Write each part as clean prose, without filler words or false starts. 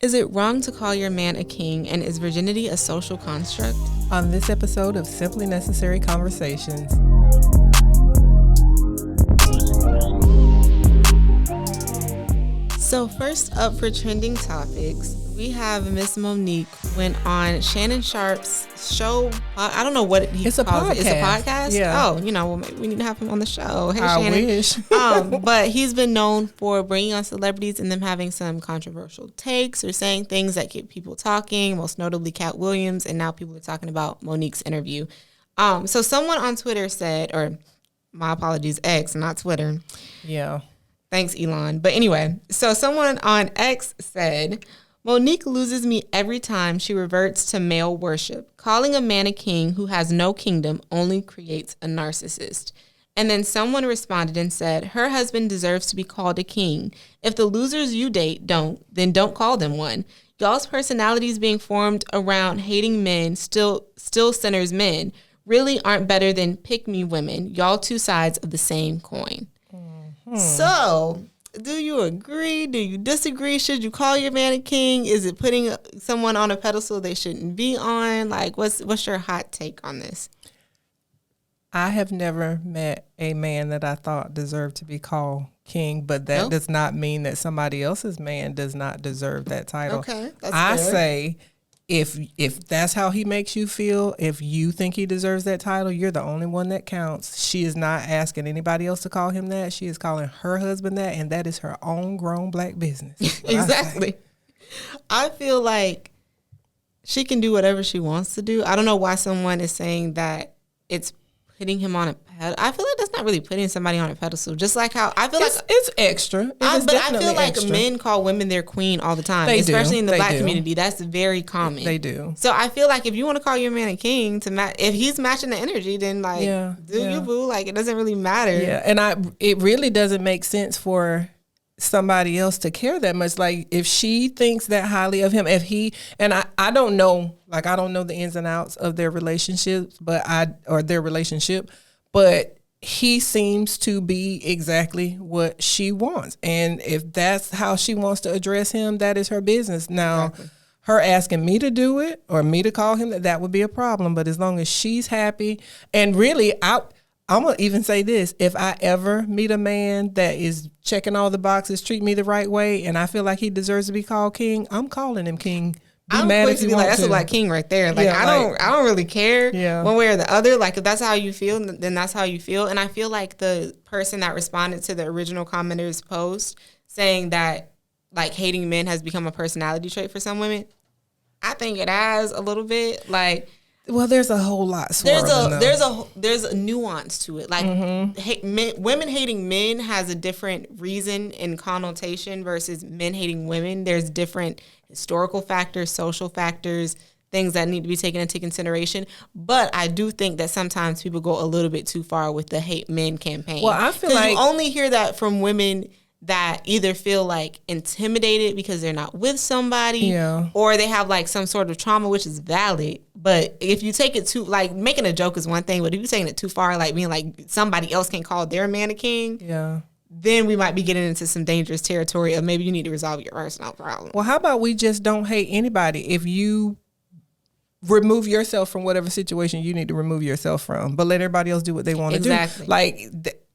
Is it wrong to call your man a king, and is virginity a social construct? On this episode of Simply Necessary Conversations. So first up for trending topics, we have Miss Monique went on Shannon Sharp's show. I don't know what he calls it. It's a podcast? Yeah. Oh, well, maybe we need to have him on the show. Hey, I Shannon. wish. But he's been known for bringing on celebrities and them having some controversial takes or saying things that get people talking, most notably Cat Williams, and now people are talking about Monique's interview. So someone on Twitter said, or my apologies, X, not Twitter. Yeah. Thanks, Elon. But anyway, so someone on X said, Monique loses me every time she reverts to male worship. Calling a man a king who has no kingdom only creates a narcissist. And then someone responded and said, her husband deserves to be called a king. If the losers you date don't, then don't call them one. Y'all's personalities being formed around hating men still centers men. Really aren't better than pick-me women. Y'all two sides of the same coin. So, do you agree? Do you disagree? Should you call your man a king? Is it putting someone on a pedestal they shouldn't be on? Like, what's your hot take on this? I have never met a man that I thought deserved to be called king, but that does not mean that somebody else's man does not deserve that title. Okay, that's I good. say if that's how he makes you feel, if you think he deserves that title, you're the only one that counts. She is not asking anybody else to call him that. She is calling her husband that, and that is her own grown black business. Exactly. I feel like she can do whatever she wants to do. I don't know why someone is saying that it's putting him on a pedestal. I feel like that's not really putting somebody on a pedestal. Just like how I feel it's extra. But I feel like extra. men call women their queen all the time, They especially do. in the They black do. community. That's very common. They do. So I feel like if you want to call your man a king to if he's matching the energy, then you boo. Like it doesn't really matter. Yeah, and it really doesn't make sense for somebody else to care that much. Like if she thinks that highly of him, I don't know, like I don't know the ins and outs of their relationships, but he seems to be exactly what she wants. And if that's how she wants to address him, that is her business. Now, her asking me to do it or me to call him, that would be a problem. But as long as she's happy, and really, I'm going to even say this. If I ever meet a man that is checking all the boxes, treat me the right way, and I feel like he deserves to be called king, I'm calling him king. I'm quick to be like, that's a black king right there. Like, I don't really care one way or the other. Like, if that's how you feel, then that's how you feel. And I feel like the person that responded to the original commenter's post saying that, like, hating men has become a personality trait for some women, I think it has a little bit. Like, well, there's a whole lot. There's a nuance to it. Like women hating men has a different reason and connotation versus men hating women. There's different historical factors, social factors, things that need to be taken into consideration. But I do think that sometimes people go a little bit too far with the hate men campaign. Well, I feel like you only hear that from women that either feel like intimidated because they're not with somebody, or they have like some sort of trauma, which is valid. But if you take it too, like making a joke is one thing, but if you're taking it too far, like being like somebody else can call their man a king, then we might be getting into some dangerous territory of maybe you need to resolve your personal problem. Well, how about we just don't hate anybody? If you remove yourself from whatever situation you need to remove yourself from, but let everybody else do what they want to do. Like,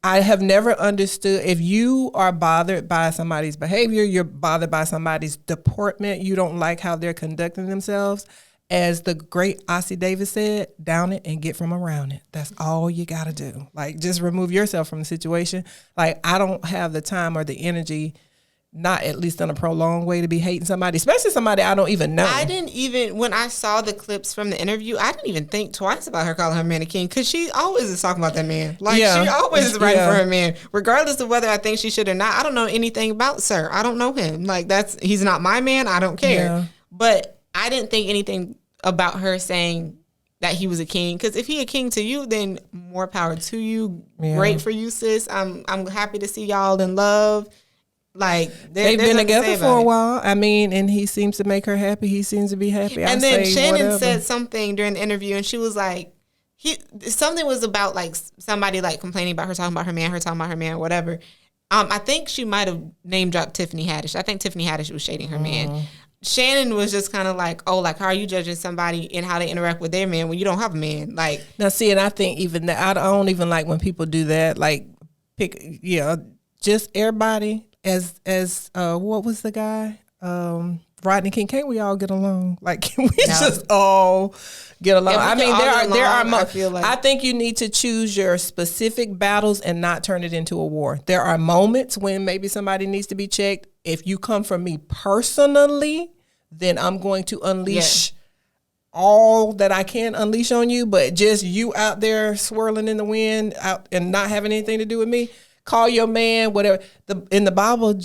I have never understood, if you are bothered by somebody's behavior, you're bothered by somebody's deportment, you don't like how they're conducting themselves, as the great Ossie Davis said, down it and get from around it. That's all you got to do. Like, just remove yourself from the situation. Like, I don't have the time or the energy, not at least in a prolonged way, to be hating somebody, especially somebody I don't even know. When I saw the clips from the interview, I didn't even think twice about her calling her man a king, because she always is talking about that man. Like, she always is writing for her man, regardless of whether I think she should or not. I don't know anything about Sir. I don't know him. Like, he's not my man. I don't care. Yeah. But I didn't think anything about her saying that he was a king, because if he a king to you, then more power to you. Great for you, sis. I'm happy to see y'all in love. Like, they've been together for a while. I mean, and he seems to make her happy. He seems to be happy. And then Shannon said something during the interview, and she was like, something was about like somebody like complaining about her talking about her man, whatever. I think she might have name dropped Tiffany Haddish. I think Tiffany Haddish was shading her man. Shannon was just kind of like, oh, like, how are you judging somebody and how they interact with their man when you don't have a man? Like, now, see, and I think even that, I don't even like when people do that. Like, just everybody as what was the guy? Rodney King. Can't we all get along? Like, can we just all get along? I mean, there are. I think you need to choose your specific battles and not turn it into a war. There are moments when maybe somebody needs to be checked. If you come from me personally, then I'm going to unleash all that I can unleash on you. But just you out there swirling in the wind out and not having anything to do with me. Call your man, whatever. In the Bible,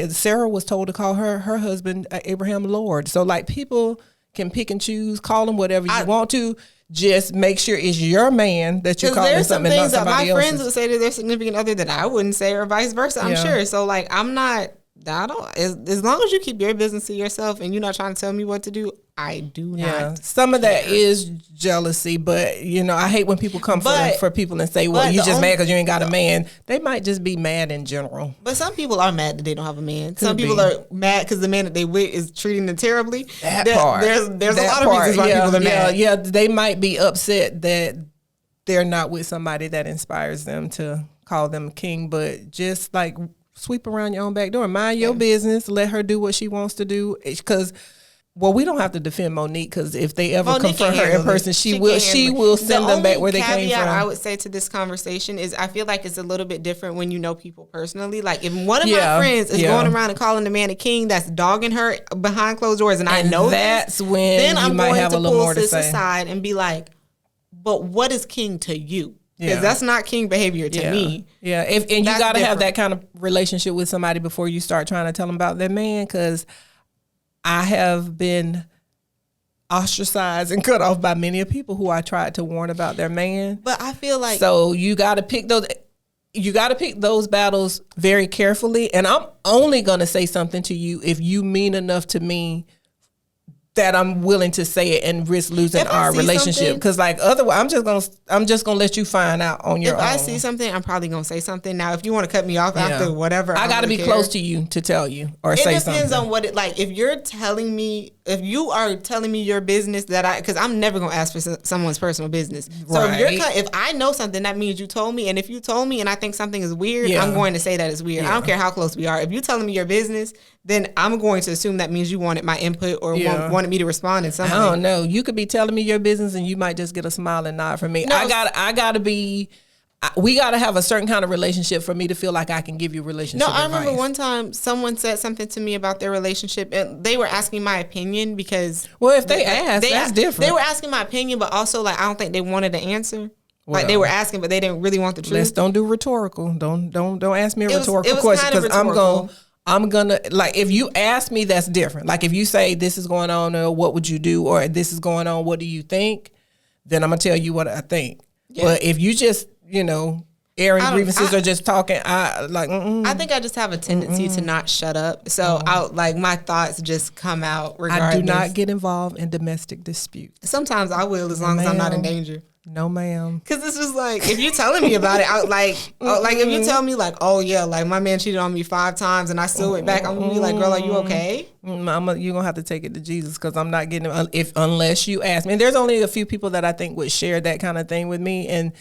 Sarah was told to call her husband Abraham Lord. So, like, people can pick and choose, call him whatever you want to. Just make sure it's your man that you're calling something, not somebody else's. My friends would say to their significant other that I wouldn't say, or vice versa. I'm sure. So, like, as long as you keep your business to yourself and you're not trying to tell me what to do, I do not. Some of that is jealousy, but I hate when people come for people and say, well, you just mad because you ain't got a man. They might just be mad in general. But some people are mad that they don't have a man. Some people are mad because the man that they with is treating them terribly. Part. There's a lot of reasons why people are mad. Yeah, they might be upset that they're not with somebody that inspires them to call them king, but just like sweep around your own back door. Mind your business. Let her do what she wants to do. Because, we don't have to defend Monique because if they ever confront her in person, she will send them back where they came from. I would say to this conversation is I feel like it's a little bit different when you know people personally. Like if one of my friends is going around and calling the man a king that's dogging her behind closed doors and I know that's when then I'm going have to a little pull more to sis say. aside and be like, but what is king to you? Because that's not king behavior to me. Yeah, and you got to have that kind of relationship with somebody before you start trying to tell them about their man. Because I have been ostracized and cut off by many of people who I tried to warn about their man. But I feel like so you got to pick those. You got to pick those battles very carefully. And I'm only going to say something to you if you mean enough to me that I'm willing to say it and risk losing our relationship. Because like otherwise, I'm just gonna let you find out on your own. If I see something, I'm probably gonna say something. Now, if you want to cut me off after whatever, I got to be close to you to tell you or say something. It depends on what it like. If you are telling me your business because I'm never gonna ask for someone's personal business. So if I know something, that means you told me. And if you told me and I think something is weird, I'm going to say that it's weird. I don't care how close we are. If you're telling me your business, then I'm going to assume that means you wanted my input or wanted me to respond in some way. I don't know. You could be telling me your business and you might just get a smile and nod from me. No, I gotta be. We got to have a certain kind of relationship for me to feel like I can give you relationship advice. I remember one time someone said something to me about their relationship and they were asking my opinion because... Well, if they asked, that's different. They were asking my opinion, but also like I don't think they wanted an answer. Well, like they were asking, but they didn't really want the truth. Let's don't do rhetorical. Don't ask me a rhetorical question because I'm gonna like if you ask me, that's different. Like if you say this is going on or what would you do or this is going on, what do you think? Then I'm gonna tell you what I think. Yeah. But if you just airing grievances or just talking, I think I just have a tendency to not shut up. So my thoughts just come out regardless. I do not get involved in domestic disputes. Sometimes I will as long as I'm not in danger. No, ma'am. Because it's just like, if you're telling me about it, if you tell me like, oh yeah, like my man cheated on me 5 times and I still went back, I'm going to be like, girl, are you okay? You're going to have to take it to Jesus because I'm not getting it unless you ask me. And there's only a few people that I think would share that kind of thing with me. And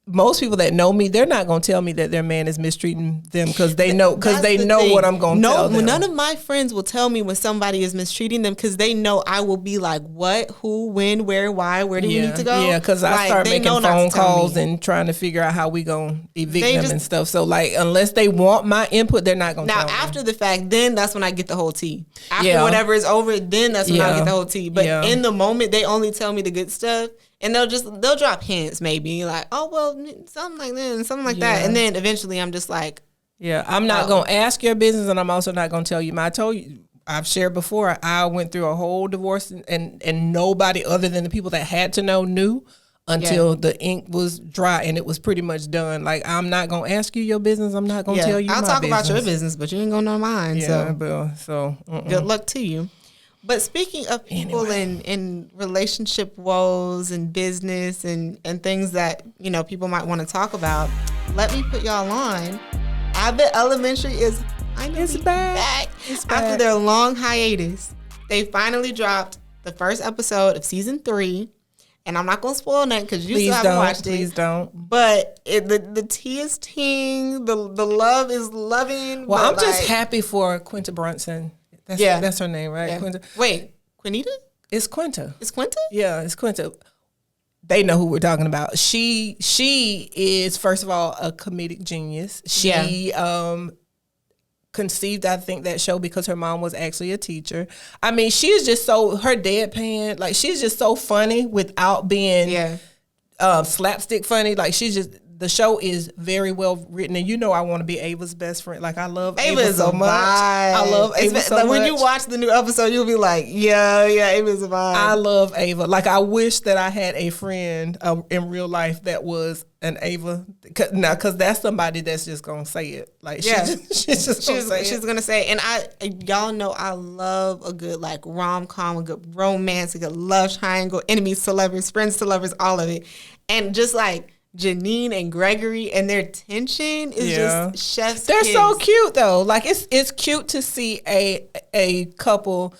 most people that know me, they're not going to tell me that their man is mistreating them because they know what I'm going to tell them. None of my friends will tell me when somebody is mistreating them because they know I will be like, what, who, when, where, why, where do we need to go? Yeah, because I start making phone calls and trying to figure out how we going to evict them and stuff. So like, unless they want my input, they're not going to tell me. Now, after the fact, then that's when I get the whole tea. After whatever is over, then that's when I get the whole tea. But in the moment, they only tell me the good stuff. And they'll drop hints maybe like, oh, well, something like this and something like that. And then eventually I'm just like. Yeah, I'm not going to ask your business and I'm also not going to tell you. I told you, I've shared before, I went through a whole divorce and nobody other than the people that had to know knew until the ink was dry and it was pretty much done. Like, I'm not going to ask you your business. I'm not going to tell you my business. I'll talk about your business, but you ain't going to know mine. Yeah, so good luck to you. But speaking of people in relationship woes and business and things that, people might want to talk about, let me put y'all on. Abbott Elementary is It's back. After their long hiatus, they finally dropped the first episode of season 3. And I'm not going to spoil that because you still haven't watched it. Please don't. But the tea is teeing. The love is loving. Well, I'm just happy for Quinta Brunson. That's her name, right? Yeah. Quinta. Wait, Quinita? It's Quinta. It's Quinta? Yeah, it's Quinta. They know who we're talking about. She is, first of all, a comedic genius. She conceived, I think, that show because her mom was actually a teacher. I mean, she is just her deadpan, like, she's just so funny without being slapstick funny. Like, the show is very well written, and I want to be Ava's best friend. Like, I love Ava so much. I love Ava so much. When you watch the new episode, you'll be like, yeah, Ava's a vibe. I love Ava. Like, I wish that I had a friend in real life that was an Ava. Because that's somebody that's just gonna say it. Like, she's gonna say it. And y'all know I love a good like rom-com, a good romance, a good love triangle, enemies to lovers, friends to lovers, all of it, and just like Janine and Gregory and their tension is just chef's They're kiss. so cute though. Like, it's cute to see a couple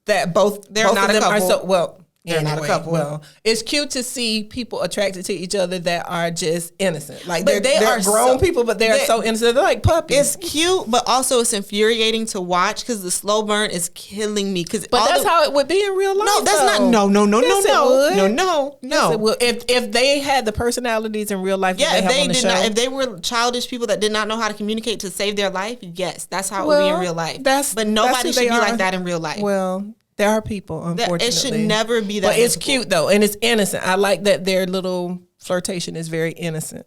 that both they're not of them a couple. are so well. They're not a couple. Well, it's cute to see people attracted to each other that are just innocent. Like, but they're grown people, but they're so innocent. They're like puppies. It's cute, but also it's infuriating to watch because the slow burn is killing me. But that's how it would be in real life. No, that's not. No. Yes, it would. If they had the personalities in real life, if they were childish people that did not know how to communicate to save their life, yes, that's how it would be in real life. But nobody should be like that in real life. Well, there are people, unfortunately. It should never be that. But it's cute, though, and it's innocent. I like that their little flirtation is very innocent.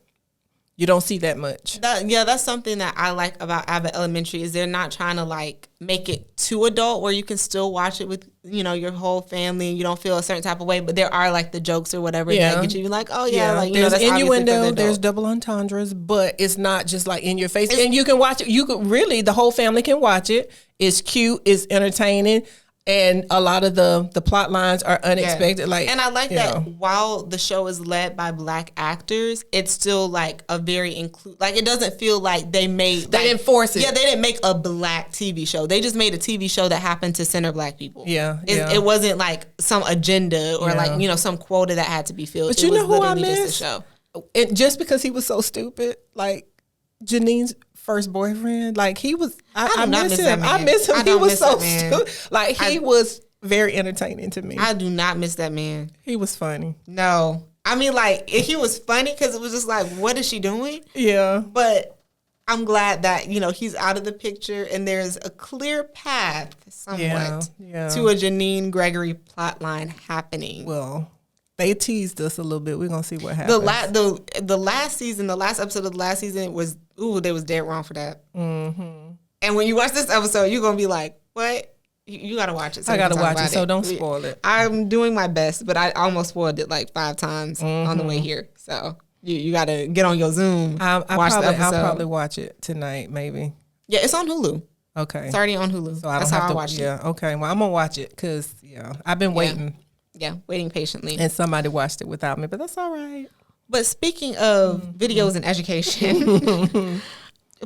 You don't see that much. That's something that I like about Abbott Elementary is they're not trying to, like, make it too adult where you can still watch it with, your whole family and you don't feel a certain type of way, but there are, like, the jokes or whatever that get you like, oh, yeah. Like, there's that's innuendo, there's double entendres, but it's not just, like, in your face. And you can watch it. The whole family can watch it. It's cute. It's entertaining. And a lot of the plot lines are unexpected. And I like that while the show is led by Black actors, it's still like a very it doesn't feel like they didn't force it. Yeah, they didn't make a Black TV show. They just made a TV show that happened to center Black people. It wasn't like some agenda or some quota that had to be filled. But you know who I miss? Just a show. Just because he was so stupid, like Janine's first boyfriend, like he was. I miss him. I miss him. He was so stupid. Like he was very entertaining to me. I do not miss that man. He was funny. No, I mean like he was funny because it was just like, what is she doing? Yeah. But I'm glad that he's out of the picture and there's a clear path somewhat to a Janine Gregory plotline happening. Well, they teased us a little bit. We're gonna see what happens. The last season, the last episode of the last season was they was dead wrong for that. Mm-hmm. And when you watch this episode, you're gonna be like, what? You gotta watch it. So I gotta watch it, so don't spoil it. I'm doing my best, but I almost spoiled it like 5 times on the way here. So you gotta get on your Zoom. I'll probably watch it tonight, maybe. Yeah, it's on Hulu. Okay, it's already on Hulu. So that's how I watched it. Yeah, okay. Well, I'm gonna watch it because I've been waiting. Yeah, waiting patiently. And somebody watched it without me, but that's all right. But speaking of videos and education,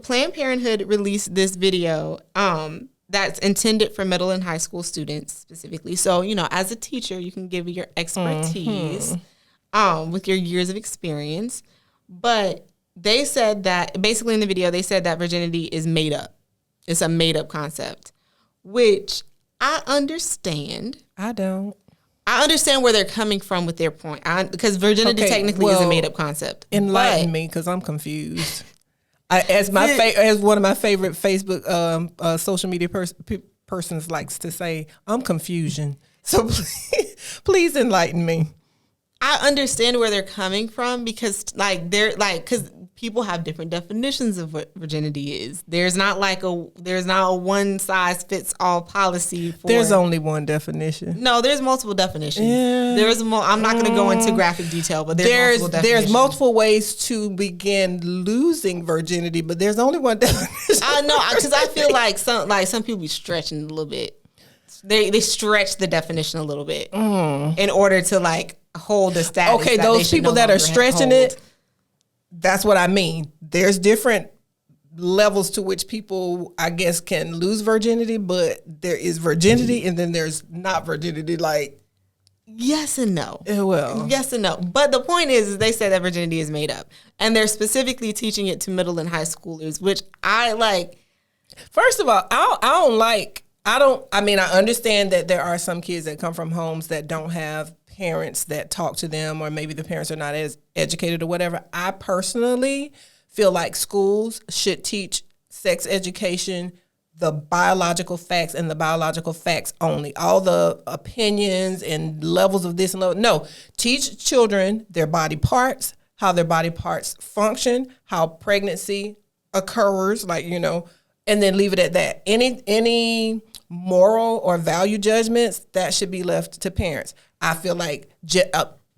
Planned Parenthood released this video that's intended for middle and high school students specifically. So, as a teacher, you can give your expertise with your years of experience. But they said that, basically in the video, they said that virginity is made up. It's a made up concept, which I understand. I don't. I understand where they're coming from with their point, because virginity technically is a made up concept. Enlighten me, because I'm confused. As one of my favorite Facebook social media persons likes to say, I'm confusion. So please enlighten me. I understand where they're coming from because because people have different definitions of what virginity is. There's not a one size fits all policy for. There's only one definition. No, there's multiple definitions. Yeah. I'm not going to go into graphic detail, but there's multiple definitions. There's multiple ways to begin losing virginity, but there's only one definition. I know, because I feel like some people be stretching a little bit. They stretch the definition a little bit in order to hold the status. Okay, those people that are stretching it, that's what I mean. There's different levels to which people, I guess, can lose virginity, but there is virginity and then there's not virginity. Like, yes and no. Well, yes and no. But the point is they say that virginity is made up. And they're specifically teaching it to middle and high schoolers, which I like. First of all, I understand that there are some kids that come from homes that don't have parents that talk to them, or maybe the parents are not as educated or whatever. I personally feel like schools should teach sex education, the biological facts and the biological facts only. All the opinions and levels of this and that. No, teach children their body parts, how their body parts function, how pregnancy occurs, and then leave it at that. Any moral or value judgments, that should be left to parents. I feel like,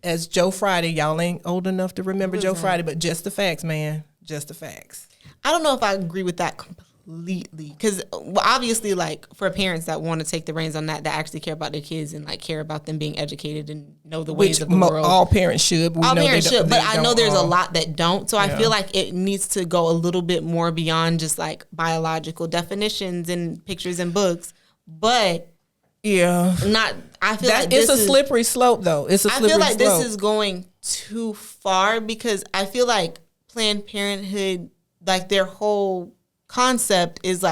as Joe Friday, y'all ain't old enough to remember Joe Friday, but just the facts, man. Just the facts. I don't know if I agree with that completely, because obviously, for parents that want to take the reins on that actually care about their kids and care about them being educated and know the ways of the world. All parents should. But I know there's a lot that don't. So I feel like it needs to go a little bit more beyond just biological definitions and pictures and books. But yeah, I feel like it's a slippery slope, though. It's a slippery slope. I feel like this is going too far, because I feel like Planned Parenthood, their whole concept is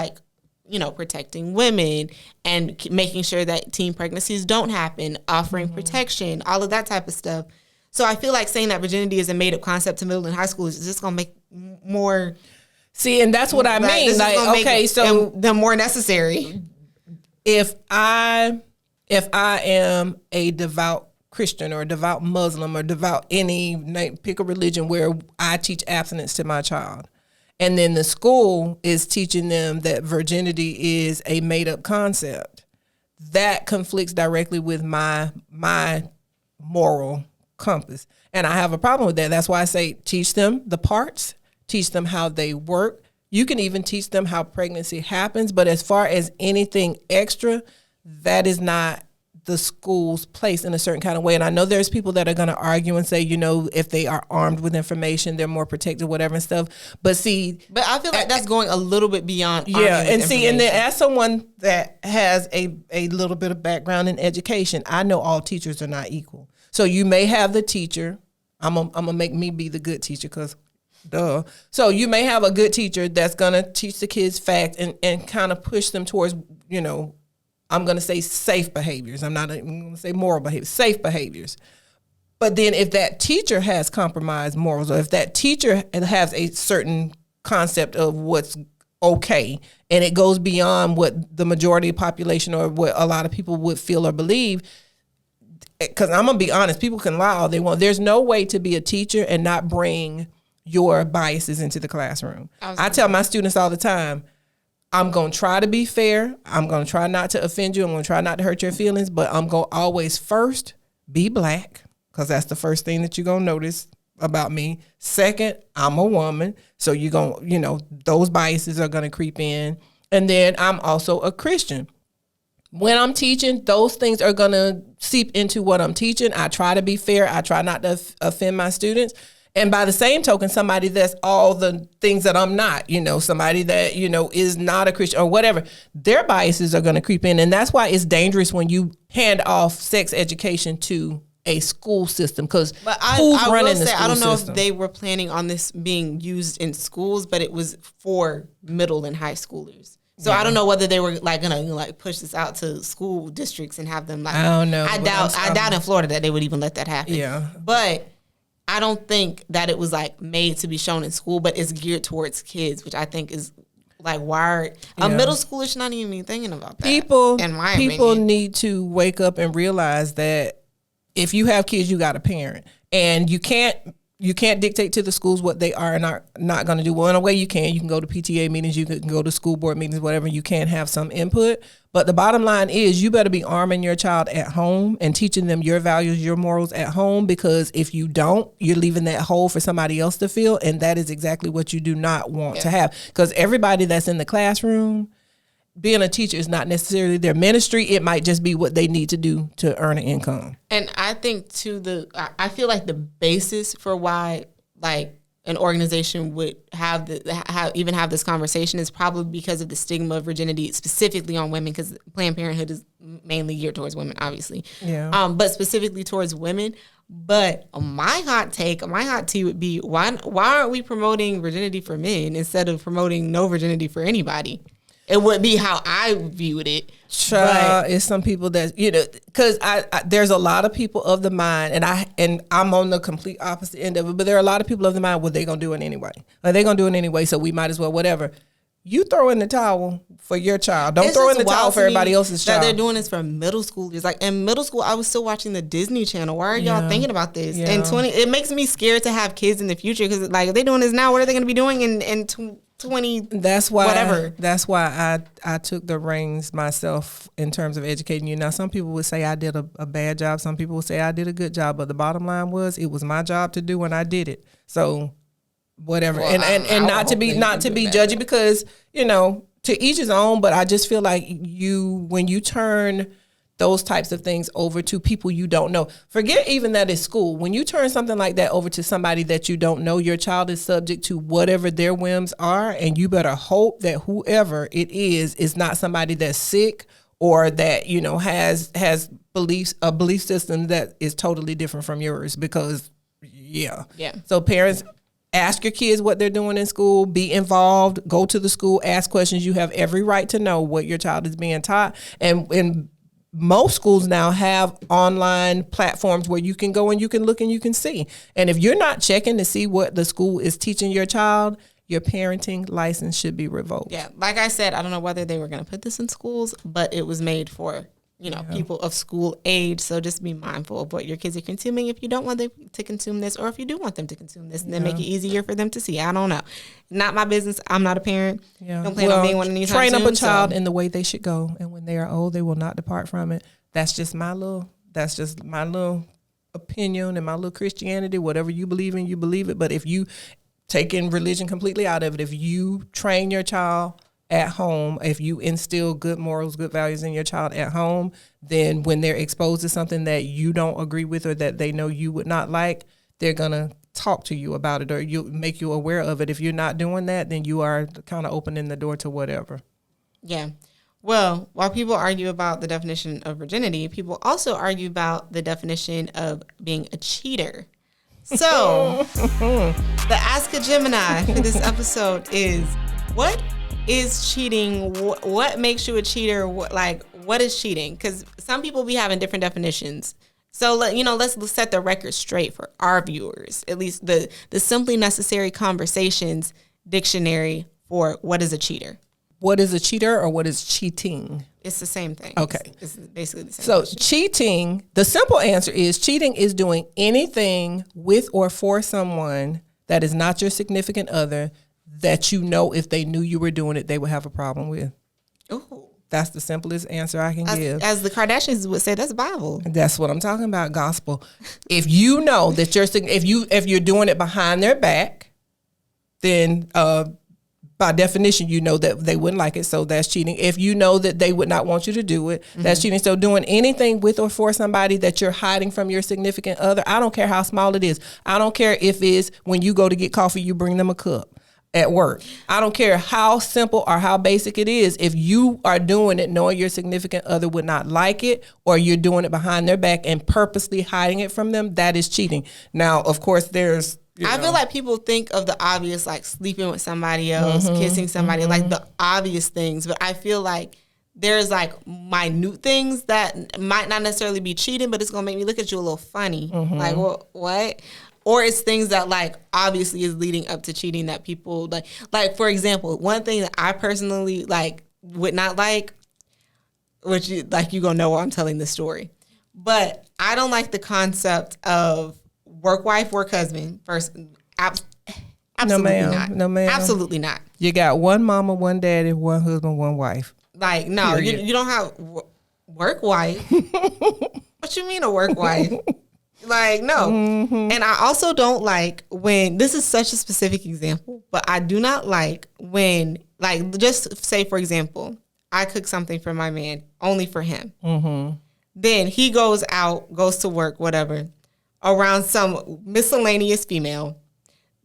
protecting women and making sure that teen pregnancies don't happen, offering protection, all of that type of stuff. So I feel like saying that virginity is a made up concept to middle and high school is just going to make more. See, and that's what I mean. So them more necessary. If I am a devout Christian or a devout Muslim or devout pick a religion where I teach abstinence to my child, and then the school is teaching them that virginity is a made up concept, that conflicts directly with my moral compass. And I have a problem with that. That's why I say teach them the parts, teach them how they work. You can even teach them how pregnancy happens, but as far as anything extra, that is not the school's place in a certain kind of way. And I know there's people that are going to argue and say, if they are armed with information, they're more protected, whatever and stuff. But I feel like that's going a little bit beyond. Yeah. And and then as someone that has a little bit of background in education, I know all teachers are not equal. So you may have the teacher, I'm going to make me be the good teacher, because duh. So you may have a good teacher that's going to teach the kids facts and kind of push them towards, I'm going to say safe behaviors. I'm not going to say moral behaviors, safe behaviors. But then if that teacher has compromised morals, or if that teacher has a certain concept of what's okay, and it goes beyond what the majority of the population or what a lot of people would feel or believe, because I'm going to be honest, people can lie all they want. There's no way to be a teacher and not bring your biases into the classroom. I tell my students all the time, I'm going to try to be fair. I'm going to try not to offend you. I'm going to try not to hurt your feelings, but I'm going to always first be Black, because that's the first thing that you're going to notice about me. Second, I'm a woman. So you're going, those biases are going to creep in. And then I'm also a Christian. When I'm teaching, those things are going to seep into what I'm teaching. I try to be fair. I try not to offend my students. And by the same token, somebody that's all the things that I'm not, somebody that, is not a Christian or whatever, their biases are going to creep in. And that's why it's dangerous when you hand off sex education to a school system, because who's running the school system? I don't know if they were planning on this being used in schools, but it was for middle and high schoolers. So I don't know whether they were gonna push this out to school districts and have them I don't know. I doubt in Florida that they would even let that happen. Yeah. But I don't think that it was made to be shown in school, but it's geared towards kids, which I think is wired. A middle schooler should not even be thinking about that. People need to wake up and realize that if you have kids, you got a parent, and you can't dictate to the schools what they are and are not going to do. Well, in a way you can go to PTA meetings, you can go to school board meetings, whatever. You can have some input. But the bottom line is you better be arming your child at home and teaching them your values, your morals at home, because if you don't, you're leaving that hole for somebody else to fill. And that is exactly what you do not want to have. Because everybody that's in the classroom, being a teacher is not necessarily their ministry. It might just be what they need to do to earn an income. And I think I feel like the basis for why an organization would have this conversation is probably because of the stigma of virginity specifically on women, because Planned Parenthood is mainly geared towards women, obviously. Yeah. But specifically towards women. But my hot tea would be, why aren't we promoting virginity for men instead of promoting no virginity for anybody? It would be how I viewed it. It's some people that, because I there's a lot of people of the mind, and I'm on the complete opposite end of it, but there are a lot of people of the mind, well, they're going to do it anyway. They're going to do it anyway, so we might as well, whatever. You throw in the towel for your child. Don't throw in the towel for everybody else's child. That they're doing this for middle schoolers. Like in middle school, I was still watching the Disney Channel. Why are y'all thinking about this? Yeah. And it makes me scared to have kids in the future, because like if they're doing this now, what are they going to be doing in 20? That's why. Whatever. That's why I took the reins myself in terms of educating you. Now, some people would say I did a bad job. Some people would say I did a good job. But the bottom line was, it was my job to do, and I did it. So whatever. Well, and not to be judgy, because to each his own. But I just feel like when you turn those types of things over to people you don't know. Forget even that it's school. When you turn something like that over to somebody that you don't know, your child is subject to whatever their whims are, and you better hope that whoever it is not somebody that's sick or that, has a belief system that is totally different from yours, because yeah. So parents, ask your kids what they're doing in school, be involved, go to the school, ask questions. You have every right to know what your child is being taught. And most schools now have online platforms where you can go and you can look and you can see. And if you're not checking to see what the school is teaching your child, your parenting license should be revoked. Yeah, like I said, I don't know whether they were going to put this in schools, but it was made for people of school age. So just be mindful of what your kids are consuming. If you don't want them to consume this, or if you do want them to consume this, then make it easier for them to see. I don't know. Not my business. I'm not a parent. Don't plan on being one anytime soon. Train up a child in the way they should go, and when they are old, they will not depart from it. That's just my little opinion and my little Christianity. Whatever you believe in, you believe it. But if you take in religion completely out of it, if you train your child at home, if you instill good morals, good values in your child at home, then when they're exposed to something that you don't agree with or that they know you would not like, they're going to talk to you about it, or you make you aware of it. If you're not doing that, then you are kind of opening the door to whatever. Yeah. Well, while people argue about the definition of virginity, people also argue about the definition of being a cheater. So the Ask a Gemini for this episode is, what is cheating? What makes you a cheater? What is cheating? Because some people be having different definitions. So let's set the record straight for our viewers. At least the Simply Necessary Conversations dictionary for what is a cheater. What is a cheater, or what is cheating? It's the same thing. Okay. It's basically the same. So question. Cheating, the simple answer is, cheating is doing anything with or for someone that is not your significant other that if they knew you were doing it, they would have a problem with. Ooh. That's the simplest answer I can give. As the Kardashians would say, that's Bible. That's what I'm talking about, gospel. If you know that if you're doing it behind their back, then by definition, you know that they wouldn't like it, so that's cheating. If you know that they would not want you to do it, that's cheating. So doing anything with or for somebody that you're hiding from your significant other, I don't care how small it is. I don't care if it's when you go to get coffee, you bring them a cup at work. I don't care how simple or how basic it is. If you are doing it knowing your significant other would not like it, or you're doing it behind their back and purposely hiding it from them, that is cheating. Now, of course, there's... I feel like people think of the obvious, like sleeping with somebody else, kissing somebody, like the obvious things. But I feel like there's like minute things that might not necessarily be cheating, but it's going to make me look at you a little funny. Like, what? Or it's things that like obviously is leading up to cheating that people like for example, one thing that I personally like would not like, which you're going to know why I'm telling this story. But I don't like the concept of work wife, work husband. First, absolutely not. No, ma'am. Absolutely not. You got one mama, one daddy, one husband, one wife. Like, no, you don't have work wife. What you mean a work wife? Like, no. And I also don't like when, this is such a specific example, but I do not like when, like, just say, for example, I cook something for my man, only for him. Then he goes out, goes to work, whatever, around some miscellaneous female.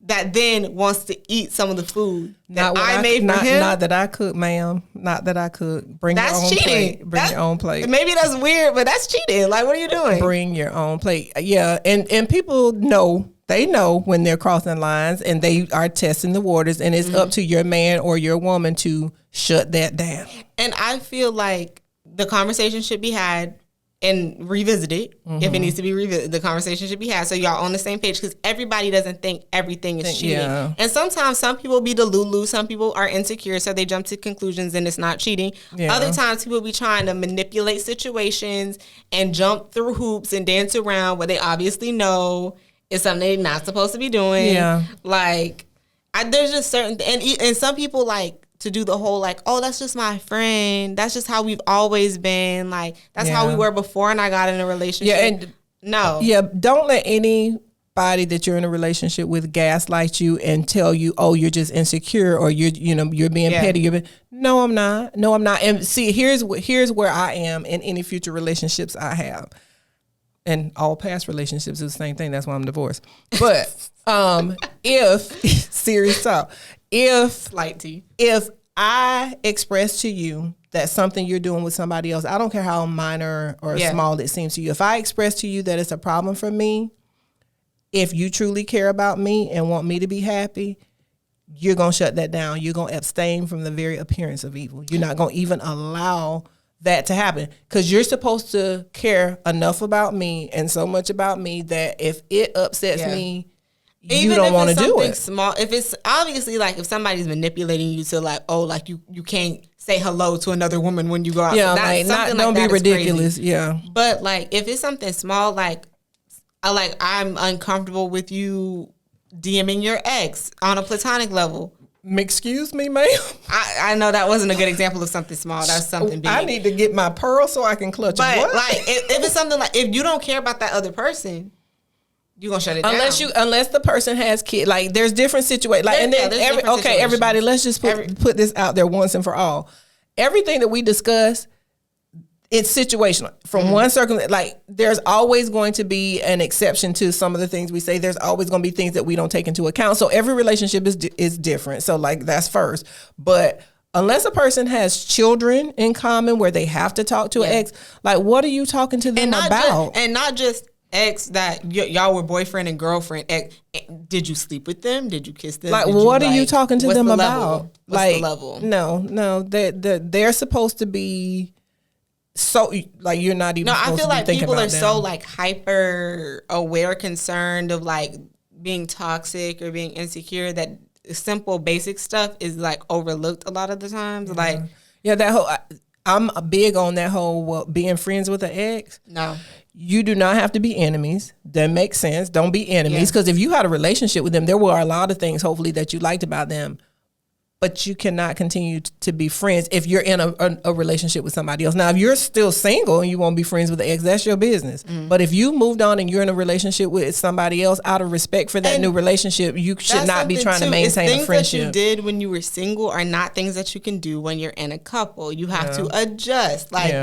that then wants to eat some of the food that I made for him. Not that I cook, ma'am. Not that I cook. Bring your own plate. Bring your own plate. Maybe that's weird, but that's cheating. Like, what are you doing? Bring your own plate. Yeah, and people know. They know when they're crossing lines, and they are testing the waters, and it's up to your man or your woman to shut that down. And I feel like the conversation should be had and revisited if it needs to be revisited. The conversation should be had so y'all on the same page, because everybody doesn't think everything is cheating. Yeah. And sometimes some people be delulu, some people are insecure, so they jump to conclusions and it's not cheating. Yeah. Other times people be trying to manipulate situations and jump through hoops and dance around what they obviously know is something they're not supposed to be doing. Yeah. Like, there's just certain, and some people like to do the whole like, oh, that's just my friend. That's just how we've always been. Like, that's how we were before and I got in a relationship. Yeah, and no. Yeah, don't let anybody that you're in a relationship with gaslight you and tell you, oh, you're just insecure or you're being petty. No, I'm not. And see, here's where I am in any future relationships I have. And all past relationships is the same thing. That's why I'm divorced. But if serious talk, if I express to you that something you're doing with somebody else, I don't care how minor or small it seems to you. If I express to you that it's a problem for me, if you truly care about me and want me to be happy, you're going to shut that down. You're going to abstain from the very appearance of evil. You're not going to even allow that to happen, because you're supposed to care enough about me and so much about me that if it upsets me, you don't want to do it. Small, if it's obviously like if somebody's manipulating you to like, oh, like you can't say hello to another woman when you go out. Yeah, don't be ridiculous. Crazy. Yeah, but like if it's something small, like I'm uncomfortable with you DMing your ex on a platonic level. Excuse me, ma'am. I know that wasn't a good example of something small. That's something big. I need to get my pearl so I can clutch it. But like, if it's something like, if you don't care about that other person, you're gonna shut it down. Unless the person has kids. Like, there's different situations. Like, everybody, let's just put this out there once and for all. Everything that we discuss, it's situational. From one circumstance, like, there's always going to be an exception to some of the things we say. There's always going to be things that we don't take into account. So every relationship is different. So, like, that's first. But unless a person has children in common where they have to talk to an ex, like, what are you talking to them about? And not just ex that y'all were boyfriend and girlfriend. Did you sleep with them? Did you kiss them? Like, what are you talking to them about? What's the level? No, they're supposed to be. So, like, you're not even supposed to be thinking about them. No, I feel like people are so, like, hyper aware, concerned of, like, being toxic or being insecure that simple, basic stuff is, like, overlooked a lot of the times. Like, that whole, I'm big on that whole being friends with an ex. No. You do not have to be enemies. That makes sense. Don't be enemies. Because if you had a relationship with them, there were a lot of things, hopefully, that you liked about them. But you cannot continue to be friends if you're in a relationship with somebody else. Now, if you're still single and you won't be friends with the ex, that's your business. But if you moved on and you're in a relationship with somebody else, out of respect for that new relationship, you should not be trying to maintain a friendship. Things that you did when you were single are not things that you can do when you're in a couple. You have to adjust. Like,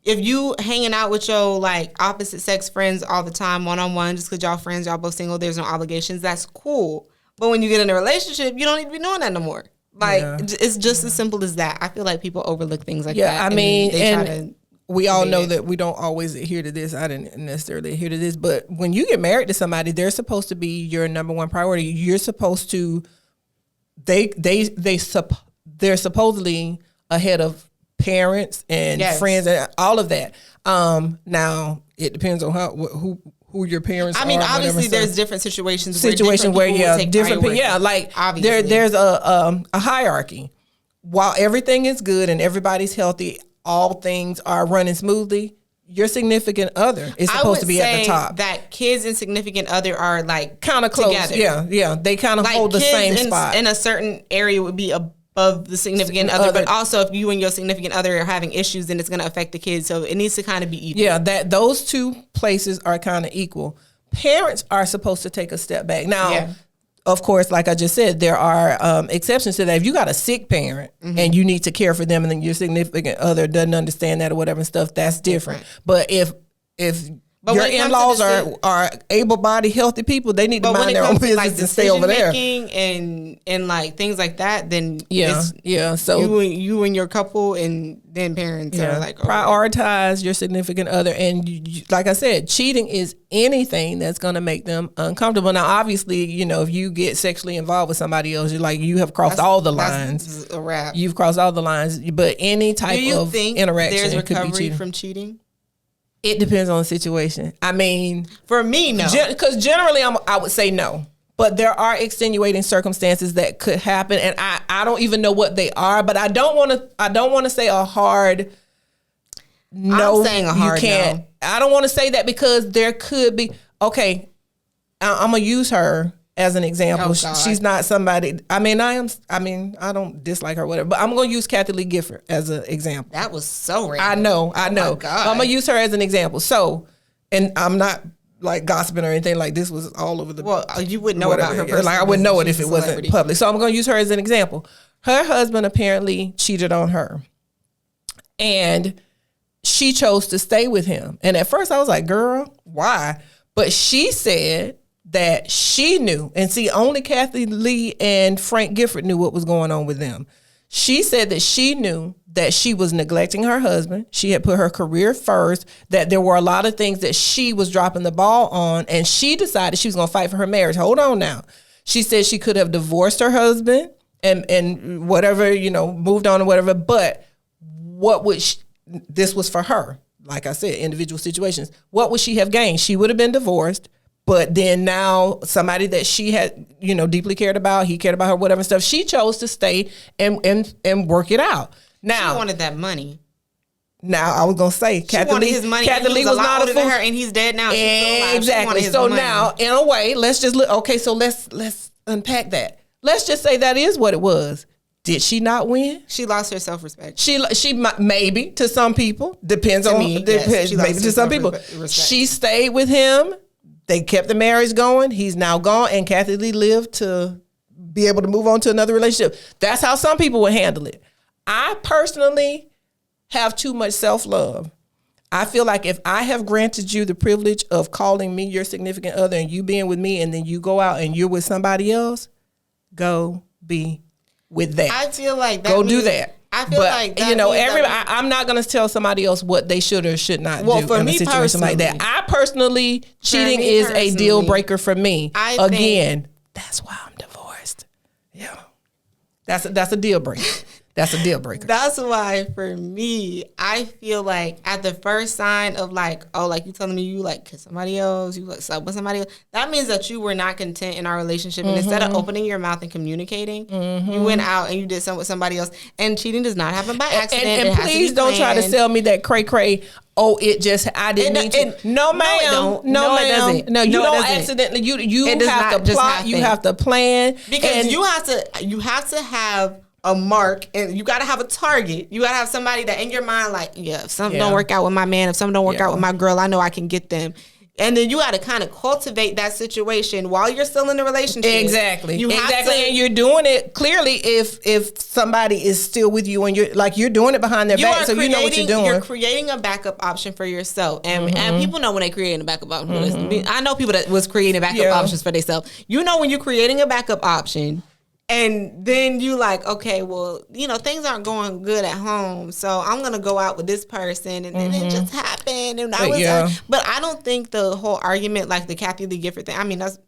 if you hanging out with your, like, opposite sex friends all the time, one-on-one, just because y'all friends, y'all both single, there's no obligations, that's cool. But when you get in a relationship, you don't need to be doing that no more. Like, it's just as simple as that. I feel like people overlook things like that. Yeah, I mean, and we all know that we don't always adhere to this. I didn't necessarily adhere to this. But when you get married to somebody, they're supposed to be your number one priority. You're supposed to, they're supposedly ahead of parents and friends and all of that. Now, it depends on who your parents are. I mean, obviously, there's different situations where different people, like, there's a hierarchy. While everything is good and everybody's healthy, all things are running smoothly, your significant other is supposed to be at the top. That kids and significant other are, like, kind of close together. Yeah, they kind of, like, hold the same spot. In a certain area would be above the significant other, but also if you and your significant other are having issues, then it's going to affect the kids. So it needs to kind of be equal. Yeah, those two places are kind of equal. Parents are supposed to take a step back. Now, of course, like I just said, there are exceptions to that. If you got a sick parent and you need to care for them, and then your significant other doesn't understand that or whatever and stuff, that's different. But if But your in-laws are able-bodied, healthy people. They need to mind their own business and stay over there. And like things like that, then So you and your couple and then parents are like prioritize your significant other. And you, like I said, cheating is anything that's going to make them uncomfortable. Now, obviously, if you get sexually involved with somebody else, you have crossed all the lines. That's a wrap. You've crossed all the lines. But any type of interaction, there's recovery could be cheating. from cheating? It depends on the situation. I mean, for me, no. Because generally, I would say no. But there are extenuating circumstances that could happen, and I don't even know what they are. But I don't want to say a hard no. I'm saying a hard no. I don't want to say that because there could be. Okay, I'm gonna use her as an example. She's not somebody. I don't dislike her, whatever. But I'm gonna use Kathy Lee Gifford as an example. That was so random. I know. Oh my God. I'm gonna use her as an example. So, and I'm not like gossiping or anything. Like this was all over the. Well, you wouldn't know about her. Like I wouldn't know it if it wasn't public. So I'm gonna use her as an example. Her husband apparently cheated on her, and she chose to stay with him. And at first I was like, "Girl, why?" But she said that she knew, and see, only Kathy Lee and Frank Gifford knew what was going on with them. She said that she knew that she was neglecting her husband. She had put her career first, that there were a lot of things that she was dropping the ball on, and she decided she was going to fight for her marriage. Hold on now. She said she could have divorced her husband and whatever, moved on or whatever, but this was for her. Like I said, individual situations. What would she have gained? She would have been divorced. But then now somebody that she had, deeply cared about, he cared about her, whatever stuff, she chose to stay and work it out. Now she wanted that money. Now I was gonna say, Kathy Lee, his money. Kathy Lee was not a fool. Her, and he's dead now. Exactly. So now, in a way, let's just look. Okay, so let's unpack that. Let's just say that is what it was. Did she not win? She lost her self-respect. She maybe to some people depends on me. Maybe to some people. She stayed with him. They kept the marriage going. He's now gone, and Kathy Lee lived to be able to move on to another relationship. That's how some people would handle it. I personally have too much self-love. I feel like if I have granted you the privilege of calling me your significant other and you being with me, and then you go out and you're with somebody else, go be with that. I feel like that go do that. I feel like that I'm not going to tell somebody else what they should or should not do for in a situation like that. I personally, cheating is a deal breaker for me. Again, that's why I'm divorced. Yeah, that's a deal breaker. That's a deal breaker. That's why for me, I feel like at the first sign of like you telling me you like kiss somebody else, you like slept with somebody else, that means that you were not content in our relationship. And instead of opening your mouth and communicating, you went out and you did something with somebody else. And cheating does not happen by accident. And please don't try to sell me that cray. Oh, I didn't mean to. No, ma'am. No, ma'am. No, you don't accidentally. You have to plot. You have to plan. Because you have to have a mark, and you got to have a target. You got to have somebody that in your mind, like, if something don't work out with my man, if something don't work out with my girl, I know I can get them. And then you got to kind of cultivate that situation while you're still in the relationship. Exactly. And you're doing it clearly if somebody is still with you and you're doing it behind their back, so you know what you're doing. You're creating a backup option for yourself. And people know when they create a backup option. I know people that was creating backup options for themselves. You know when you're creating a backup option, and then you like, okay, well, things aren't going good at home, so I'm gonna go out with this person, and then it just happened, and but I don't think the whole argument, like the Kathy Lee Gifford thing. I mean, that's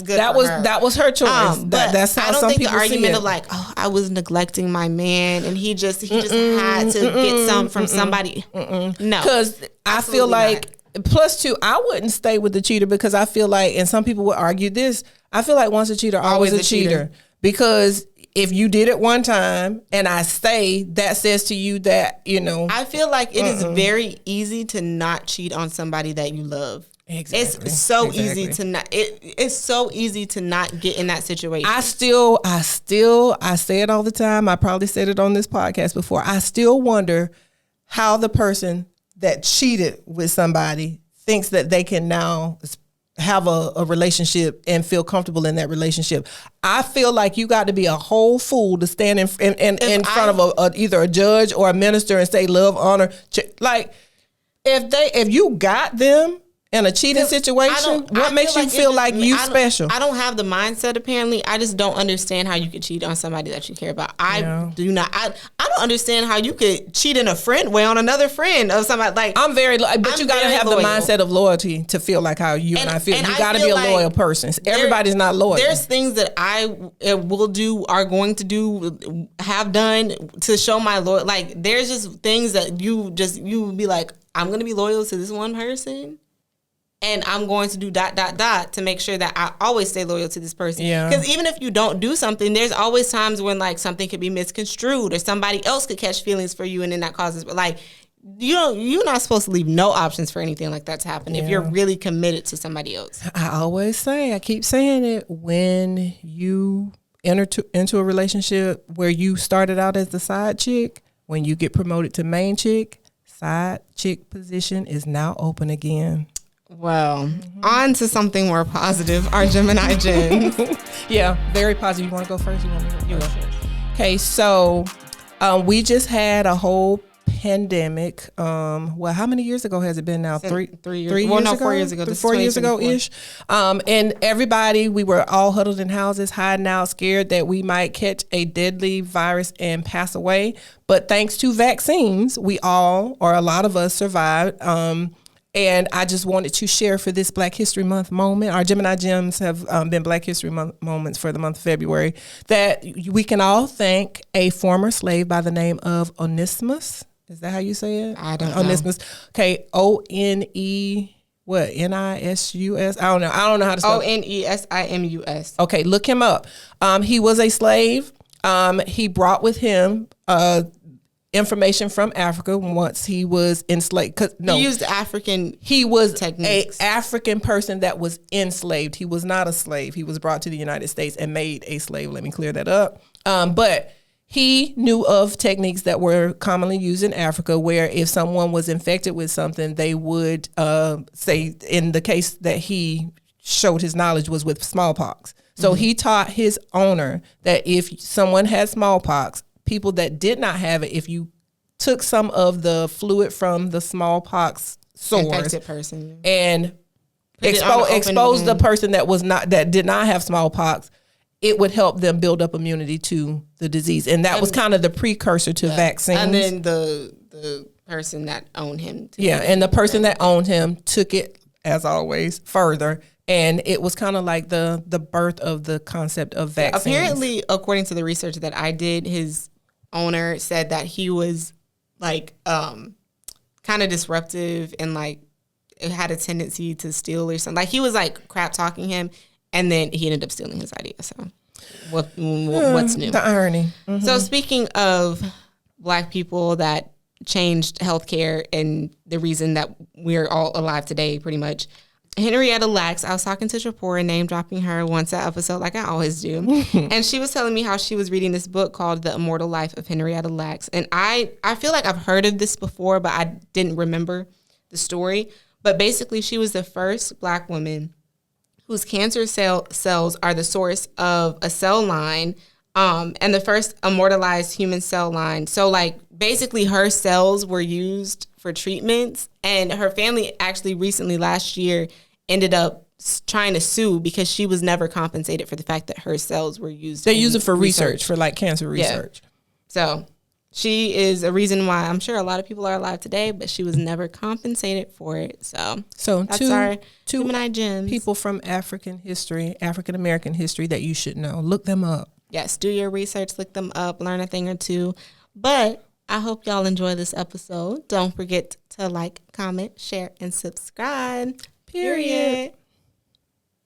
good. That was her choice. But that's how I don't think the argument of like, I was neglecting my man, and he just had to get some from somebody. No, because I feel like. Plus, two, I wouldn't stay with the cheater because I feel like, and some people would argue this, I feel like once a cheater, always a cheater. Because if you did it one time and I stay, that says to you that, I feel like it is very easy to not cheat on somebody that you love. Exactly. It's so easy to not. It's so easy to not get in that situation. I say it all the time. I probably said it on this podcast before. I still wonder how the person that cheated with somebody thinks that they can now have a relationship and feel comfortable in that relationship. I feel like you got to be a whole fool to stand in front of either a judge or a minister and say love, honor. Like if you got them in a cheating situation? What makes you feel like you special? I don't have the mindset, apparently. I just don't understand how you could cheat on somebody that you care about. I do not. I don't understand how you could cheat in a friend way on another friend of somebody. Like, but you got to have the mindset of loyalty to feel like how you and I feel. You got to be a loyal person. Everybody's not loyal. There's things that I will do, are going to do, have done to show my loyalty. Like, there's just things that you be like, I'm going to be loyal to this one person. And I'm going to do ... to make sure that I always stay loyal to this person. Yeah. Because even if you don't do something, there's always times when like something could be misconstrued or somebody else could catch feelings for you, and then that causes. But like, you're not supposed to leave no options for anything like that to happen if you're really committed to somebody else. I keep saying it, when you enter into a relationship where you started out as the side chick, when you get promoted to main chick, side chick position is now open again. Well, on to something more positive. Our Gemini Jen. Yeah, very positive. You want to go first? You want me to go first? Okay, so we just had a whole pandemic. Well, how many years ago has it been now? 3 years. 3 years ago? 4 years ago. 4 years ago ish. And everybody, we were all huddled in houses, hiding out, scared that we might catch a deadly virus and pass away. But thanks to vaccines, we all, or a lot of us, survived. And I just wanted to share for this Black History Month moment. Our Gemini Gems have been Black History Month moments for the month of February, that we can all thank a former slave by the name of Onesimus. Is that how you say it? I don't know. Onesimus. Okay, Onenissus. I don't know. I don't know how to spell Onesimus. Okay, look him up. He was a slave. He brought with him information from Africa once he was enslaved. He used African He was techniques. a African person that was enslaved. He was not a slave. He was brought to the United States and made a slave. Let me clear that up. But he knew of techniques that were commonly used in Africa, where if someone was infected with something, they would say, in the case that he showed his knowledge was with smallpox. So he taught his owner that if someone had smallpox, people that did not have it, if you took some of the fluid from the smallpox sores, infected person, and expose the person that did not have smallpox, it would help them build up immunity to the disease. And that was kind of the precursor to vaccines. And then the person that owned him. And the person that owned him took it, as always, further. And it was kind of like the birth of the concept of vaccines. Apparently, according to the research that I did, his owner said that he was like kind of disruptive and like it had a tendency to steal or something. Like he was like crap talking him, and then he ended up stealing his idea. So what's new? The irony. Mm-hmm. So speaking of Black people that changed healthcare and the reason that we're all alive today, pretty much. Henrietta Lacks, I was talking to Trapora, name dropping her once an episode, like I always do. And she was telling me how she was reading this book called The Immortal Life of Henrietta Lacks. And I feel like I've heard of this before, but I didn't remember the story. But basically, she was the first Black woman whose cancer cells are the source of a cell line, and the first immortalized human cell line. So, like, basically, her cells were used for treatments. And her family actually recently, last year, ended up trying to sue because she was never compensated for the fact that her cells were used. They use it for research, for like cancer research. Yeah. So she is a reason why I'm sure a lot of people are alive today, but she was never compensated for it. So that's our Gemini Gems. People from African American history that you should know. Look them up. Yes, do your research, look them up, learn a thing or two. But I hope y'all enjoy this episode. Don't forget to like, comment, share, and subscribe. Period.